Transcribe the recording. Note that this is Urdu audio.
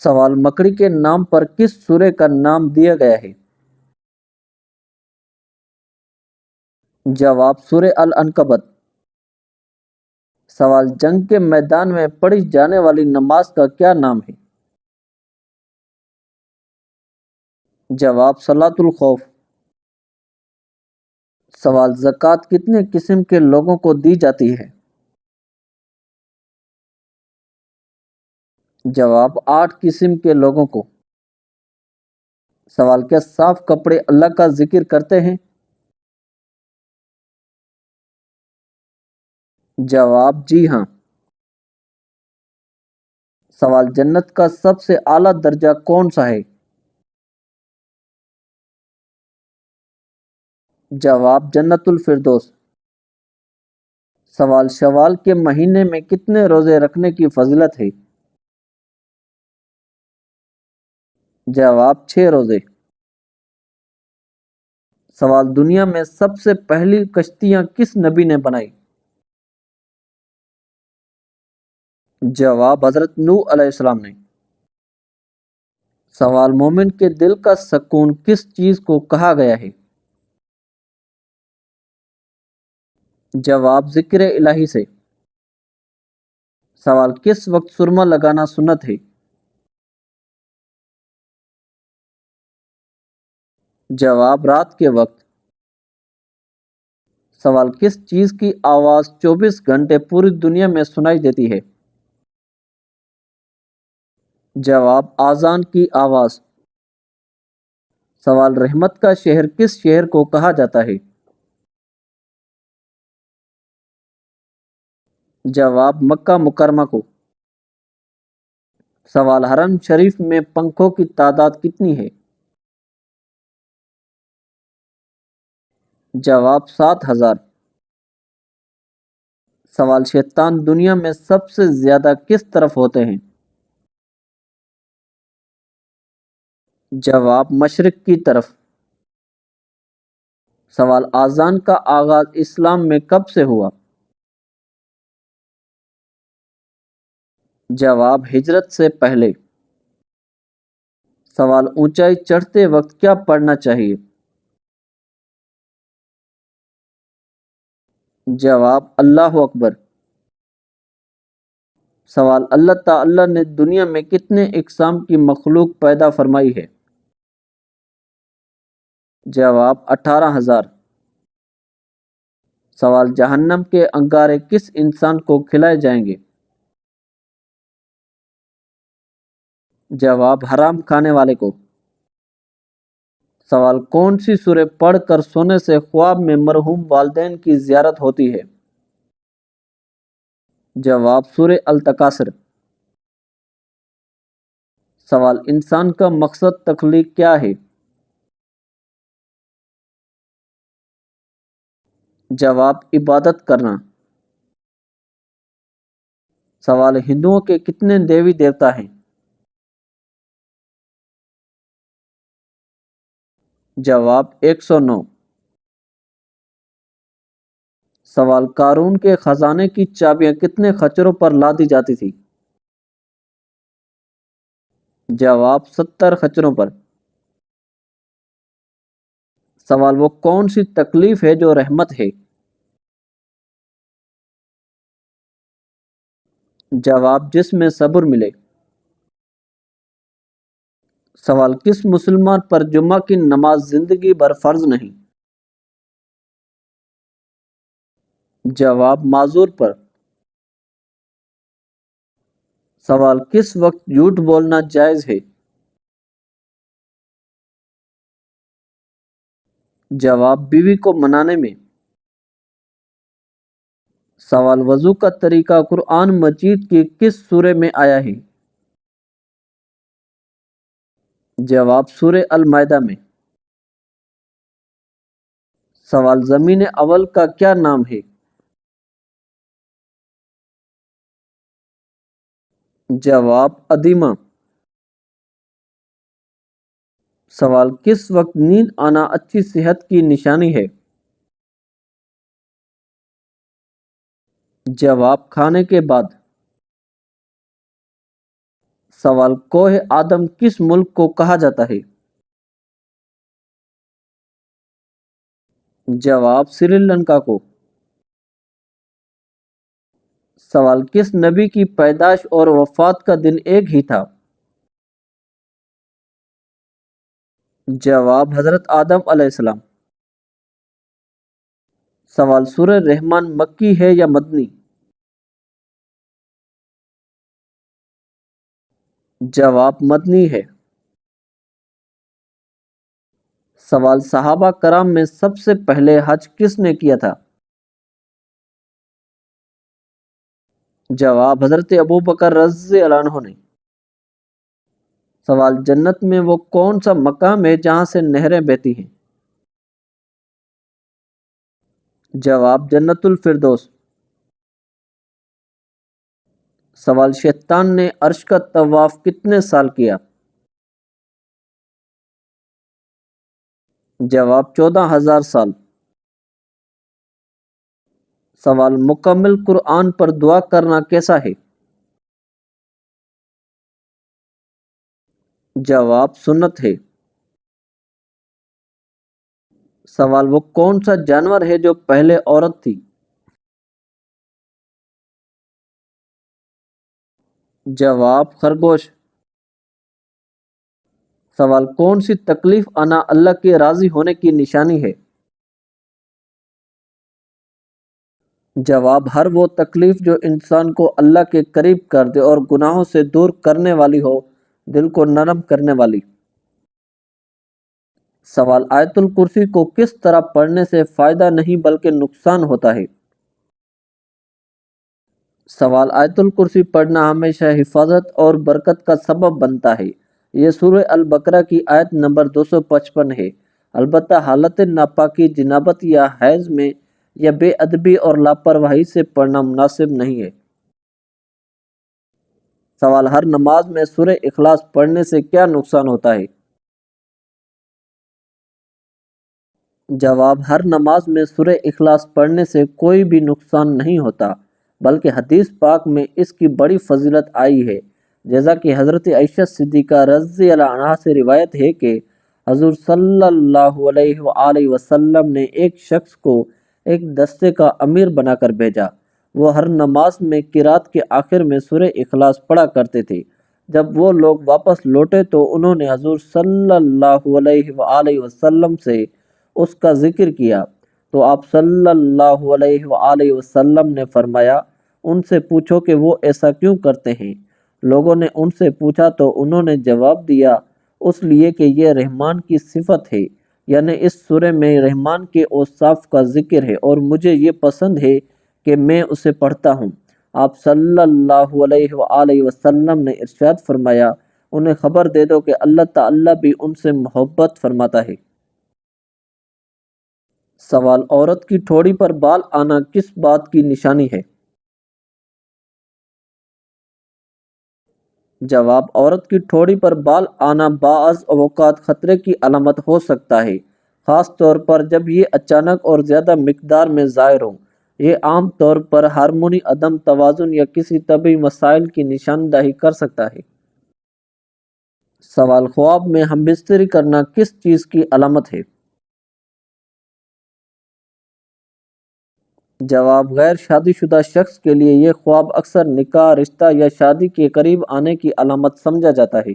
سوال مکڑی کے نام پر کس سورہ کا نام دیا گیا ہے؟ جواب سورہ العنکبوت۔ سوال جنگ کے میدان میں پڑھی جانے والی نماز کا کیا نام ہے؟ جواب صلاۃ الخوف۔ سوال زکوٰۃ کتنے قسم کے لوگوں کو دی جاتی ہے؟ جواب 8 قسم کے لوگوں کو۔ سوال کیا صاف کپڑے اللہ کا ذکر کرتے ہیں؟ جواب جی ہاں۔ سوال جنت کا سب سے اعلیٰ درجہ کون سا ہے؟ جواب جنت الفردوس۔ سوال شوال کے مہینے میں کتنے روزے رکھنے کی فضیلت ہے؟ جواب 6 روزے۔ سوال دنیا میں سب سے پہلی کشتیاں کس نبی نے بنائی؟ جواب حضرت نوح علیہ السلام نے۔ سوال مومن کے دل کا سکون کس چیز کو کہا گیا ہے؟ جواب ذکر الہی سے۔ سوال کس وقت سرما لگانا سنت ہے؟ جواب رات کے وقت۔ سوال کس چیز کی آواز 24 گھنٹے پوری دنیا میں سنائی دیتی ہے؟ جواب آذان کی آواز۔ سوال رحمت کا شہر کس شہر کو کہا جاتا ہے؟ جواب مکہ مکرمہ کو۔ سوال حرم شریف میں پنکھوں کی تعداد کتنی ہے؟ جواب 7000۔ سوال شیطان دنیا میں سب سے زیادہ کس طرف ہوتے ہیں؟ جواب مشرق کی طرف۔ سوال آذان کا آغاز اسلام میں کب سے ہوا؟ جواب ہجرت سے پہلے۔ سوال اونچائی چڑھتے وقت کیا پڑھنا چاہیے؟ جواب اللہ اکبر۔ سوال اللہ تعالی نے دنیا میں کتنے اقسام کی مخلوق پیدا فرمائی ہے؟ جواب 18,000۔ سوال جہنم کے انگارے کس انسان کو کھلائے جائیں گے؟ جواب حرام کھانے والے کو۔ سوال کون سی سورہ پڑھ کر سونے سے خواب میں مرحوم والدین کی زیارت ہوتی ہے؟ جواب سورہ التکاثر۔ سوال انسان کا مقصد تخلیق کیا ہے؟ جواب عبادت کرنا۔ سوال ہندوؤں کے کتنے دیوی دیوتا ہیں؟ جواب 109۔ سوال قارون کے خزانے کی چابیاں کتنے خچروں پر لادی جاتی تھی؟ جواب 70 خچروں پر۔ سوال وہ کون سی تکلیف ہے جو رحمت ہے؟ جواب جس میں صبر ملے۔ سوال کس مسلمان پر جمعہ کی نماز زندگی بھر فرض نہیں؟ جواب معذور پر۔ سوال کس وقت جھوٹ بولنا جائز ہے؟ جواب بیوی کو منانے میں۔ سوال وضو کا طریقہ قرآن مجید کی کس سورہ میں آیا ہے؟ جواب سورہ المائدہ میں۔ سوال زمین اول کا کیا نام ہے؟ جواب ادیمہ۔ سوال کس وقت نیند آنا اچھی صحت کی نشانی ہے؟ جواب کھانے کے بعد۔ سوال کوہ آدم کس ملک کو کہا جاتا ہے؟ جواب سری لنکا کو۔ سوال کس نبی کی پیدائش اور وفات کا دن ایک ہی تھا؟ جواب حضرت آدم علیہ السلام۔ سوال سورہ رحمان مکی ہے یا مدنی؟ جواب مدنی ہے۔ سوال صحابہ کرام میں سب سے پہلے حج کس نے کیا تھا؟ جواب حضرت ابوبکر رضی اللہ عنہ نے۔ سوال جنت میں وہ کون سا مقام ہے جہاں سے نہریں بہتی ہیں؟ جواب جنت الفردوس۔ سوال شیطان نے عرش کا طواف کتنے سال کیا؟ جواب 14,000 سال۔ سوال مکمل قرآن پر دعا کرنا کیسا ہے؟ جواب سنت ہے۔ سوال وہ کون سا جانور ہے جو پہلے عورت تھی؟ جواب خرگوش۔ سوال کون سی تکلیف آنا اللہ کے راضی ہونے کی نشانی ہے؟ جواب ہر وہ تکلیف جو انسان کو اللہ کے قریب کر دے اور گناہوں سے دور کرنے والی ہو، دل کو نرم کرنے والی۔ سوال آیت الکرسی کو کس طرح پڑھنے سے فائدہ نہیں بلکہ نقصان ہوتا ہے؟ سوال آیت الکرسی پڑھنا ہمیشہ حفاظت اور برکت کا سبب بنتا ہے۔ یہ سورہ البقرہ کی آیت نمبر 255 ہے۔ البتہ حالت ناپاکی، جنابت یا حیض میں یا بے ادبی اور لاپرواہی سے پڑھنا مناسب نہیں ہے۔ سوال ہر نماز میں سورہ اخلاص پڑھنے سے کیا نقصان ہوتا ہے؟ جواب ہر نماز میں سورہ اخلاص پڑھنے سے کوئی بھی نقصان نہیں ہوتا، بلکہ حدیث پاک میں اس کی بڑی فضیلت آئی ہے، جیسا کہ حضرت عائشہ صدیقہ رضی اللہ عنہا سے روایت ہے کہ حضور صلی اللہ علیہ وآلہ وسلم نے ایک شخص کو ایک دستے کا امیر بنا کر بھیجا۔ وہ ہر نماز میں قرات کے آخر میں سورہ اخلاص پڑھا کرتے تھے۔ جب وہ لوگ واپس لوٹے تو انہوں نے حضور صلی اللہ علیہ وآلہ وسلم سے اس کا ذکر کیا، تو آپ صلی اللہ علیہ وآلہ وسلم نے فرمایا، ان سے پوچھو کہ وہ ایسا کیوں کرتے ہیں۔ لوگوں نے ان سے پوچھا تو انہوں نے جواب دیا، اس لیے کہ یہ رحمان کی صفت ہے، یعنی اس سورہ میں رحمان کے اوصاف کا ذکر ہے اور مجھے یہ پسند ہے کہ میں اسے پڑھتا ہوں۔ آپ صلی اللہ علیہ وآلہ وسلم نے ارشاد فرمایا، انہیں خبر دے دو کہ اللہ تعالیٰ بھی ان سے محبت فرماتا ہے۔ سوال عورت کی ٹھوڑی پر بال آنا کس بات کی نشانی ہے؟ جواب عورت کی ٹھوڑی پر بال آنا بعض اوقات خطرے کی علامت ہو سکتا ہے، خاص طور پر جب یہ اچانک اور زیادہ مقدار میں ظاہر ہو۔ یہ عام طور پر ہارمونی عدم توازن یا کسی طبی مسائل کی نشاندہی کر سکتا ہے۔ سوال خواب میں ہم بستری کرنا کس چیز کی علامت ہے؟ جواب غیر شادی شدہ شخص کے لیے یہ خواب اکثر نکاح، رشتہ یا شادی کے قریب آنے کی علامت سمجھا جاتا ہے۔